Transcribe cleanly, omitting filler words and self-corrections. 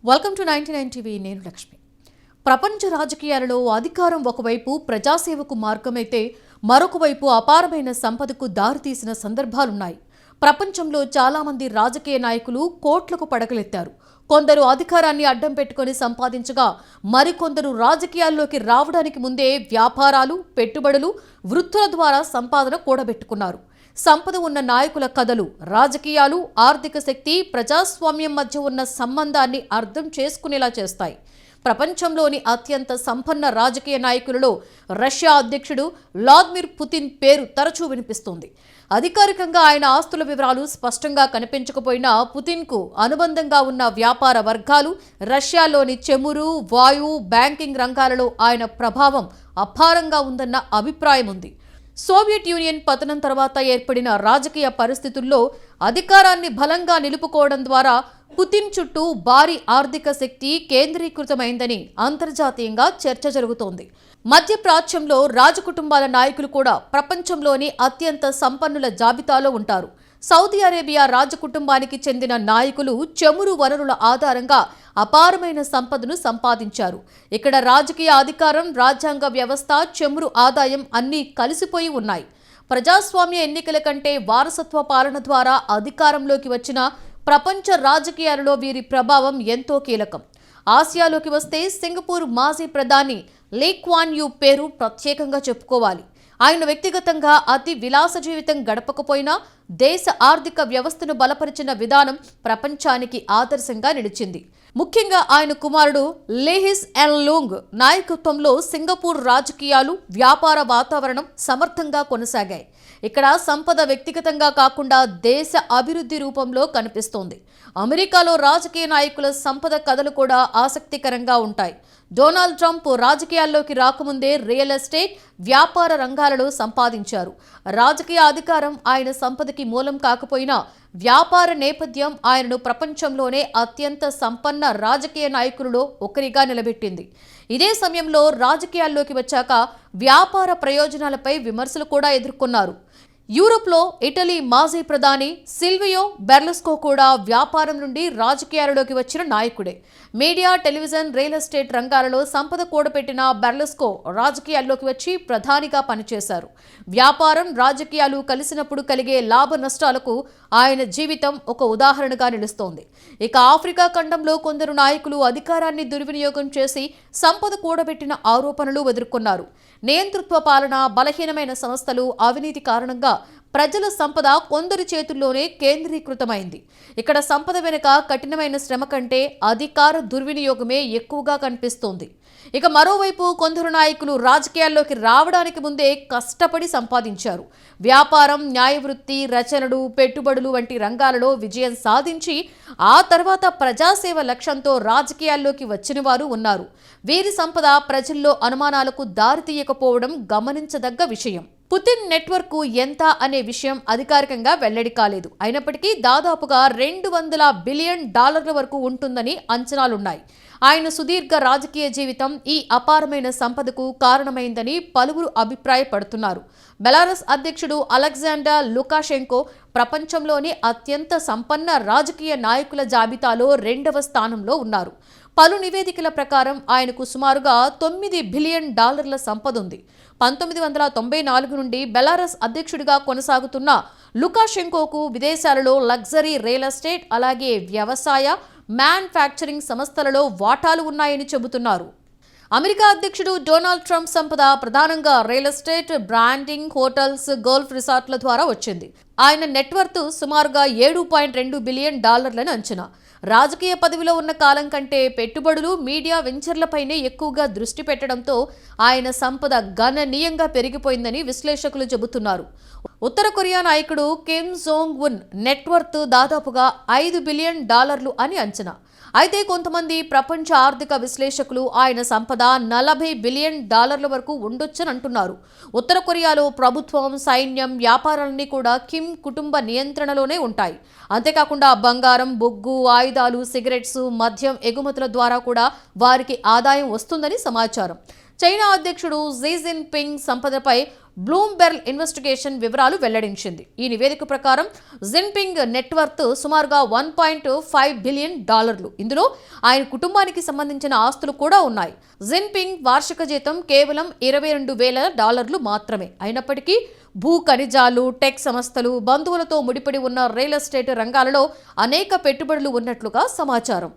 Welcome to 99 TV. నేను లక్ష్మి. ప్రపంచ రాజకీయాలలో అధికారం ఒకవైపు ప్రజాసేవకు మార్గమైతే మరొక వైపు అపారమైన సంపదకు దారితీసిన సందర్భాలున్నాయి. ప్రపంచంలో చాలా మంది రాజకీయ నాయకులు కోట్లకు పడగలెత్తారు. కొందరు అధికారాన్ని అడ్డం పెట్టుకొని సంపాదించగా మరికొందరు రాజకీయాల్లోకి రావడానికి ముందే వ్యాపారాలు, పెట్టుబడులు, వృత్తుల ద్వారా సంపాదన కూడబెట్టుకున్నారు. సంపద ఉన్న నాయకుల కథలు రాజకీయాలు, ఆర్థిక శక్తి, ప్రజాస్వామ్యం మధ్య ఉన్న సంబంధాన్ని అర్థం చేసుకునేలా చేస్తాయి. ప్రపంచంలోని అత్యంత సంపన్న రాజకీయ నాయకులలో రష్యా అధ్యక్షుడు వ్లాదిమిర్ పుతిన్ పేరు తరచూ వినిపిస్తుంది. అధికారికంగా ఆయన ఆస్తుల వివరాలు స్పష్టంగా కనిపించకపోయినా పుతిన్కు అనుబంధంగా ఉన్న వ్యాపార వర్గాలు, రష్యాలోని చమురు, వాయు, బ్యాంకింగ్ రంగాలలో ఆయన ప్రభావం అపారంగా ఉందన్న అభిప్రాయం ఉంది. సోవియట్ యూనియన్ పతనం తర్వాత ఏర్పడిన రాజకీయ పరిస్థితుల్లో అధికారాన్ని బలంగా నిలుపుకోవడం ద్వారా పుతిన్ చుట్టూ భారీ ఆర్థిక శక్తి కేంద్రీకృతమైందని అంతర్జాతీయంగా చర్చ జరుగుతోంది. మధ్యప్రాచ్యంలో రాజకుటుంబాల నాయకులు కూడా ప్రపంచంలోని అత్యంత సంపన్నుల జాబితాలో ఉంటారు. సౌదీ అరేబియా రాజకుటుంబానికి చెందిన నాయకులు చమురు వనరుల ఆధారంగా అపారమైన సంపదను సంపాదించారు. ఇక్కడ రాజకీయ అధికారం, రాజ్యాంగ వ్యవస్థ, చమురు ఆదాయం అన్నీ కలిసిపోయి ఉన్నాయి. ప్రజాస్వామ్య ఎన్నికల కంటే వారసత్వ పాలన ద్వారా అధికారంలోకి వచ్చిన ప్రపంచ రాజకీయాలలో వీరి ప్రభావం ఎంతో కీలకం. ఆసియాలోకి వస్తే సింగపూర్ మాజీ ప్రధాని లీ క్వాన్ యూ పేరు ప్రత్యేకంగా చెప్పుకోవాలి. ఆయన వ్యక్తిగతంగా అతి విలాస జీవితం గడపకపోయినా దేశ ఆర్థిక వ్యవస్థను బలపరిచిన విధానం ప్రపంచానికి ఆదర్శంగా నిలిచింది. ముఖ్యంగా ఆయన కుమారుడు లీ హిసెన్ లూంగ్ నాయకత్వంలో సింగపూర్ రాజకీయాలు, వ్యాపార వాతావరణం సమర్థంగా కొనసాగాయి. ఇక్కడ సంపద వ్యక్తిగతంగా కాకుండా దేశ అభివృద్ధి రూపంలో కనిపిస్తోంది. అమెరికాలో రాజకీయ నాయకుల సంపద కథలు కూడా ఆసక్తికరంగా ఉంటాయి. డొనాల్డ్ ట్రంప్ రాజకీయాల్లోకి రాకముందే రియల్ ఎస్టేట్, వ్యాపార రంగాలలో సంపాదించారు. రాజకీయ అధికారం ఆయన సంపదకి మూలం కాకపోయినా వ్యాపార నేపథ్యం ఆయనను ప్రపంచంలోనే అత్యంత సంపన్న రాజకీయ నాయకులలో ఒకరిగా నిలబెట్టింది. ఇదే సమయంలో రాజకీయాల్లోకి వచ్చాక వ్యాపార ప్రయోజనాలపై విమర్శలు కూడా ఎదుర్కొన్నారు. యూరోప్లో ఇటలీ మాజీ ప్రధాని సిల్వియో బెర్లుస్కో కూడా వ్యాపారం నుండి రాజకీయాలలోకి వచ్చిన నాయకుడే. మీడియా, టెలివిజన్, రియల్ ఎస్టేట్ రంగాలలో సంపద కూడబెట్టిన బెర్లుస్కో రాజకీయాల్లోకి వచ్చి ప్రధానిగా పనిచేశారు. వ్యాపారం, రాజకీయాలు కలిసినప్పుడు కలిగే లాభ నష్టాలకు ఆయన జీవితం ఒక ఉదాహరణగా నిలుస్తోంది. ఇక ఆఫ్రికా ఖండంలో కొందరు నాయకులు అధికారాన్ని దుర్వినియోగం చేసి సంపద కూడబెట్టిన ఆరోపణలు ఎదుర్కొన్నారు. నియంతృత్వ పాలన, బలహీనమైన సంస్థలు, అవినీతి కారణంగా ప్రజల సంపద కొందరి చేతుల్లోనే కేంద్రీకృతమైంది. ఇక్కడ సంపద వెనుక కఠినమైన శ్రమ కంటే అధికార దుర్వినియోగమే ఎక్కువగా కనిపిస్తోంది. ఇక మరోవైపు కొందరు నాయకులు రాజకీయాల్లోకి రావడానికి ముందే కష్టపడి సంపాదించారు. వ్యాపారం, న్యాయవృత్తి, రచనలు, పెట్టుబడులు వంటి రంగాలలో విజయం సాధించి ఆ తర్వాత ప్రజాసేవ లక్ష్యంతో రాజకీయాల్లోకి వచ్చిన వారు ఉన్నారు. వీరి సంపద ప్రజల్లో అనుమానాలకు దారితీయకపోవడం గమనించదగ్గ విషయం. పుతిన్ నెట్వర్క్ ఎంత అనే విషయం అధికారికంగా వెల్లడి కాలేదు. అయినప్పటికీ దాదాపుగా $200 బిలియన్ వరకు ఉంటుందని అంచనాలున్నాయి. ఆయన సుదీర్ఘ రాజకీయ జీవితం ఈ అపారమైన సంపదకు కారణమైందని పలువురు అభిప్రాయపడుతున్నారు. బెలారస్ అధ్యక్షుడు అలెగ్జాండర్ లుకాషెంకో ప్రపంచంలోని అత్యంత సంపన్న రాజకీయ నాయకుల జాబితాలో 2వ స్థానంలో ఉన్నారు. పలు నివేదికల ప్రకారం ఆయనకు సుమారుగా $9 బిలియన్ సంపద ఉంది. 1994 నుండి బెలారస్ అధ్యక్షుడిగా కొనసాగుతున్న లుకాషెంకోకు విదేశాలలో లగ్జరీ రియల్ ఎస్టేట్, అలాగే వ్యవసాయ, మ్యానుఫ్యాక్చరింగ్ సంస్థలలో వాటాలు ఉన్నాయని చెబుతున్నారు. అమెరికా అధ్యక్షుడు డొనాల్డ్ ట్రంప్ సంపద ప్రధానంగా real estate, branding, hotels, golf రిసార్ట్ల ద్వారా వచ్చింది. ఆయన నెట్వర్త్ సుమారుగా $7.2 బిలియన్ అంచనా. రాజకీయ పదవిలో ఉన్న కాలం కంటే పెట్టుబడులు, మీడియా వెంచర్లపైనే ఎక్కువగా దృష్టి పెట్టడంతో ఆయన సంపద గణనీయంగా పెరిగిపోయిందని విశ్లేషకులు చెబుతున్నారు. ఉత్తర కొరియా నాయకుడు కిమ్ జోంగ్ ఉన్ నెట్వర్త్ దాదాపుగా $5 బిలియన్ అని అంచనా. అయితే కొంతమంది ప్రపంచ ఆర్థిక విశ్లేషకులు ఆయన సంపద $40 బిలియన్ వరకు ఉండొచ్చని అంటున్నారు. ఉత్తర కొరియాలో ప్రభుత్వం, సైన్యం, వ్యాపారాలన్నీ కూడా కిమ్ కుటుంబ నియంత్రణలోనే ఉంటాయి. అంతేకాకుండా బంగారం, బొగ్గు, ఆయుధాలు, సిగరెట్స్, మద్యం ఎగుమతుల ద్వారా కూడా వారికి ఆదాయం వస్తుందని సమాచారం. చైనా అధ్యక్షుడు జీ జిన్పింగ్ సంపదపై బ్లూంబెర్గ్ ఇన్వెస్టిగేషన్ వివరాలు వెల్లడించింది. ఈ నివేదిక ప్రకారం జిన్పింగ్ నెట్వర్త్ సుమారుగా $1.5 బిలియన్. ఇందులో ఆయన కుటుంబానికి సంబంధించిన ఆస్తులు కూడా ఉన్నాయి. జిన్పింగ్ వార్షిక జీతం కేవలం $22,000 మాత్రమే. అయినప్పటికీ భూ ఖనిజాలు, టెక్ సంస్థలు, బంధువులతో ముడిపడి ఉన్న రియల్ ఎస్టేట్ రంగాలలో అనేక పెట్టుబడులు ఉన్నట్లుగా సమాచారం.